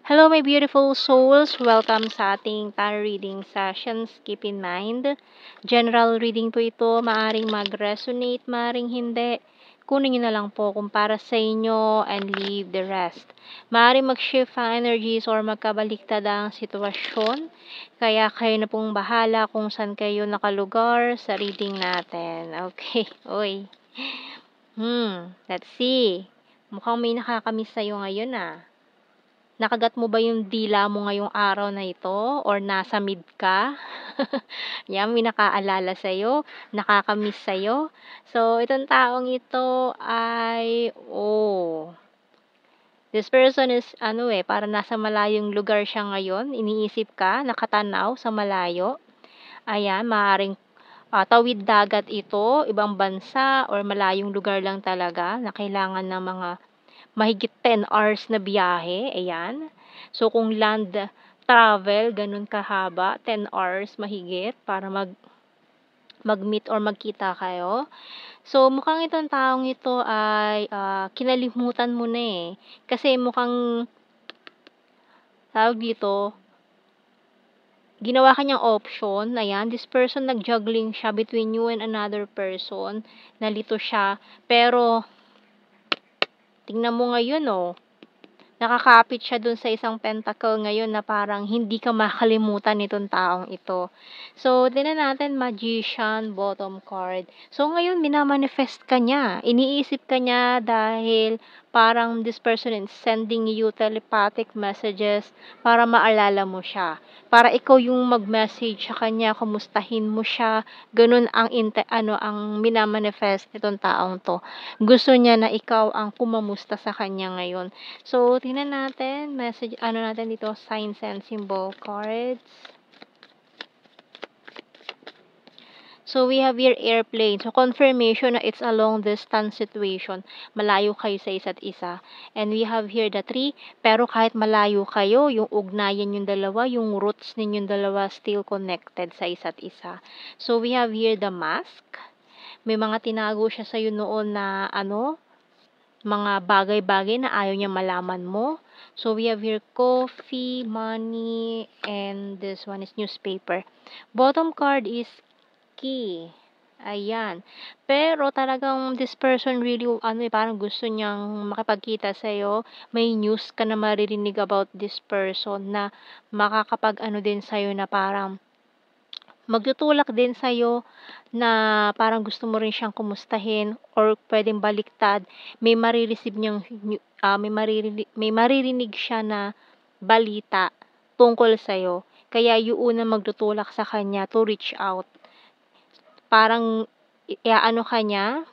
Hello, my beautiful souls! Welcome sa ating tarot reading sessions. Keep in mind, general reading po ito. Maaring mag-resonate, maaring hindi. Kunin nyo na lang po kung para sa inyo and leave the rest. Maaring mag-shift ang energies or magkabaliktad ang sitwasyon. Kaya kayo na pong bahala kung saan kayo nakalugar sa reading natin. Okay, oy. Let's see. Mukhang may nakakamiss sa'yo ngayon Nakagat mo ba yung dila mo ngayong araw na ito or nasa mid ka? Yan, may nakaalala sa'yo, nakakamiss sa'yo. So, itong taong ito ay, this person is, para nasa malayong lugar siya ngayon. Iniisip ka, nakatanaw sa malayo. Ayan, maaaring tawid dagat ito, ibang bansa, or malayong lugar lang talaga na kailangan ng mga mahigit 10 hours na biyahe, ayan. So, kung land travel, ganun kahaba, 10 hours mahigit para mag-meet or magkita kayo. So, mukhang itong taong ito ay kinalimutan mo na Kasi mukhang, tawag dito, ginawa kanyang option, ayan, this person nag-juggling siya between you and another person, nalito siya, pero, tingnan mo ngayon nakakapit siya dun sa isang pentacle ngayon na parang hindi ka makalimutan nitong taong ito. So, tingnan natin, Magician, bottom card. So, ngayon, minamanifest ka niya. Iniisip ka niya dahil parang this person is sending you telepathic messages para maalala mo siya. Para ikaw yung mag-message sa kanya, kumustahin mo siya. Ganun ang ang minamanifest nitong taong to. Gusto niya na ikaw ang kumamusta sa kanya ngayon. So, tingnan natin, message, natin dito, signs and symbol cards. So, we have here airplane. So, confirmation na it's a long distance situation. Malayo kayo sa isa't isa. And we have here the tree. Pero kahit malayo kayo, yung ugnayan yung dalawa, yung roots ninyong dalawa still connected sa isa't isa. So, we have here the mask. May mga tinago siya sa'yo noon na mga bagay-bagay na ayaw niya malaman mo. So, we have here coffee, money, and this one is newspaper. Bottom card is key. Ayan. Pero talagang this person really, parang gusto niyang makipagkita sa'yo. May news ka na maririnig about this person na makakapag din sa'yo na parang magtutulak din sa'yo na parang gusto mo rin siyang kumustahin or puwedeng baliktad, may may maririnig siya na balita tungkol sa'yo. Kaya yung unang magtutulak sa kanya to reach out. Parang ka niya,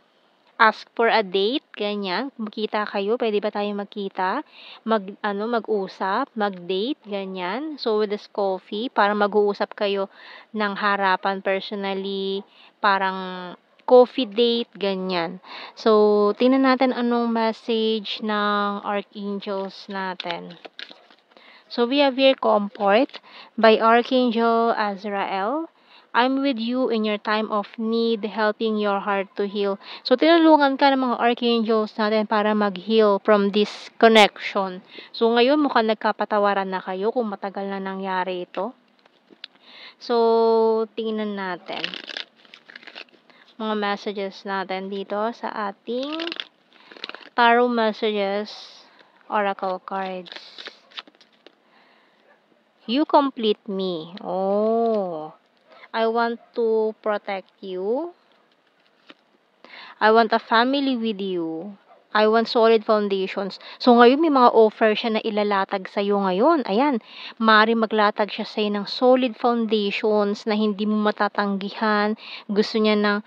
ask for a date, ganyan. Magkita kayo, pwede ba tayong magkita? Mag-usap, mag-date, ganyan. So, with this coffee, parang mag-uusap kayo ng harapan personally, parang coffee date, ganyan. So, tingnan natin anong message ng archangels natin. So, we have here Comfort by Archangel Azrael. I'm with you in your time of need, helping your heart to heal. So, tinulungan ka ng mga archangels natin para mag-heal from this connection. So, ngayon mukhang nagkapatawaran na kayo kung matagal na nangyari ito. So, tingnan natin mga messages natin dito sa ating tarot messages oracle cards. You complete me. I want to protect you. I want a family with you. I want solid foundations. So, ngayon may mga offer siya na ilalatag sa'yo ngayon. Ayan, maaari maglatag siya sa'yo ng solid foundations na hindi mo matatanggihan. Gusto niya ng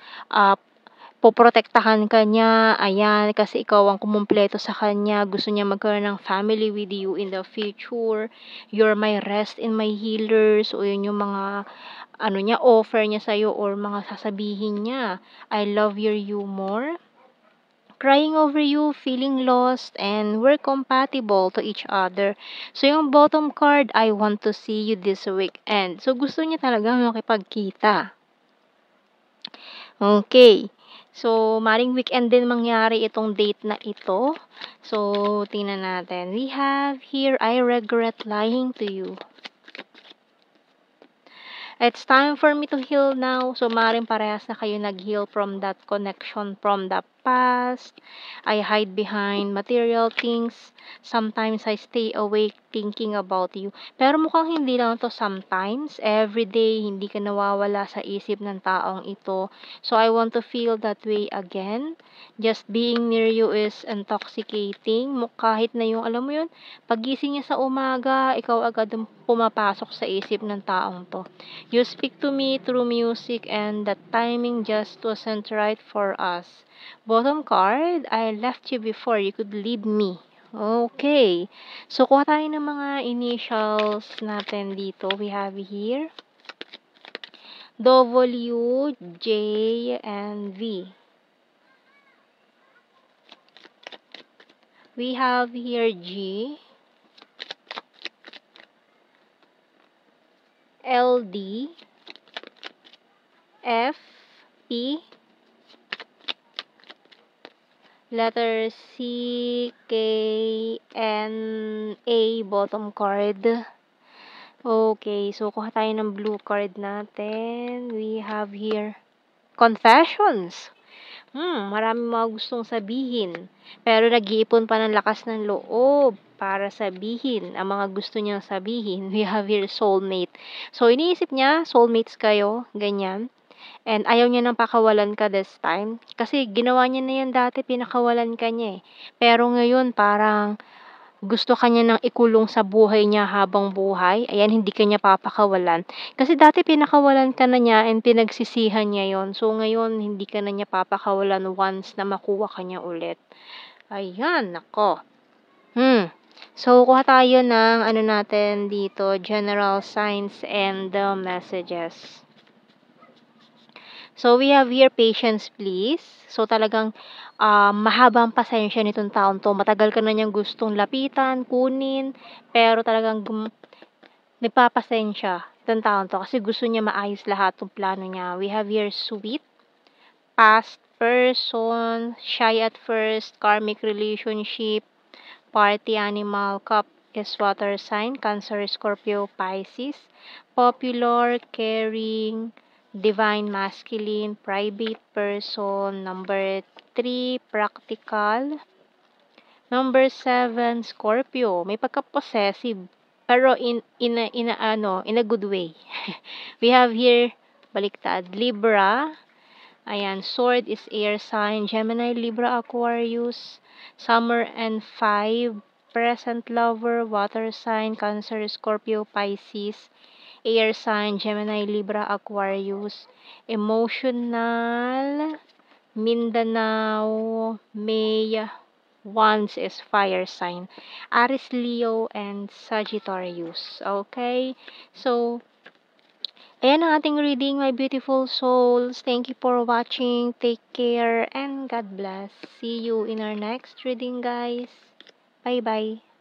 poprotektahan ka niya. Ayan, kasi ikaw ang kumumpleto sa kanya. Gusto niya magkaroon ng family with you in the future. You're my rest and my healer. So, yun yung mga offer niya sa'yo or mga sasabihin niya. I love your humor. Crying over you, feeling lost, and we're compatible to each other. So, yung bottom card, I want to see you this weekend. So, gusto niya talaga makipagkita. Okay. So, maring weekend din mangyari itong date na ito. So, tingnan natin. We have here, I regret lying to you. It's time for me to heal now. So, maaaring parehas na kayo nag-heal from that connection from the past. I hide behind material things. Sometimes I stay awake thinking about you. Pero mukhang hindi lang to sometimes. Every day, hindi ka nawawala sa isip ng taong ito. So, I want to feel that way again. Just being near you is intoxicating. Kahit na yung, alam mo yun, pagising niya sa umaga, ikaw agad ang pumapasok sa isip ng taong to. You speak to me through music and the timing just wasn't right for us. Bottom card, I left you before you could leave me. Okay. So, kuha tayo ng mga initials natin dito. We have here W, J, and V. We have here G, L, D, F, P, letter C, K, N, A, bottom card. Okay, so kuha tayo ng blue card natin. We have here confessions. Marami mga gustong sabihin. Pero nag-iipon pa ng lakas ng loob para sabihin ang mga gusto niyang sabihin. We have here soulmate. So, iniisip niya, soulmates kayo, ganyan. And ayaw niya nang pakawalan ka this time. Kasi ginawa niya na yan dati, pinakawalan ka niya eh. Pero ngayon, parang gusto ka niya nang ikulong sa buhay niya habang buhay. Ayan, hindi ka niya papakawalan. Kasi dati pinakawalan ka na niya and pinagsisihan niya yon. So, ngayon, hindi ka na niya papakawalan once na makuha ka niya ulit. Ayan, nako. So, kuha tayo ng ano natin dito, general signs and the messages. So, we have here patience, please. So, talagang mahabang pasensya nitong taon to. Matagal ka na niyang gustong lapitan, kunin, pero talagang nagpapasensya itong taon to kasi gusto niya maayos lahat ng plano niya. We have here sweet, past person, shy at first, karmic relationship, party animal, cup is water sign, Cancer, Scorpio, Pisces, popular, caring, divine masculine, private person, number 3, practical, number 7, Scorpio, may pagka-possessive, pero in a good way. We have here, baliktad, Libra, ayan, sword is air sign, Gemini, Libra, Aquarius, summer and 5, present lover, water sign, Cancer, Scorpio, Pisces, air sign, Gemini, Libra, Aquarius, emotional, Mindanao, May, Wands is fire sign, Aries, Leo, and Sagittarius. Okay? So, ayan ang ating reading, my beautiful souls. Thank you for watching. Take care and God bless. See you in our next reading, guys. Bye-bye.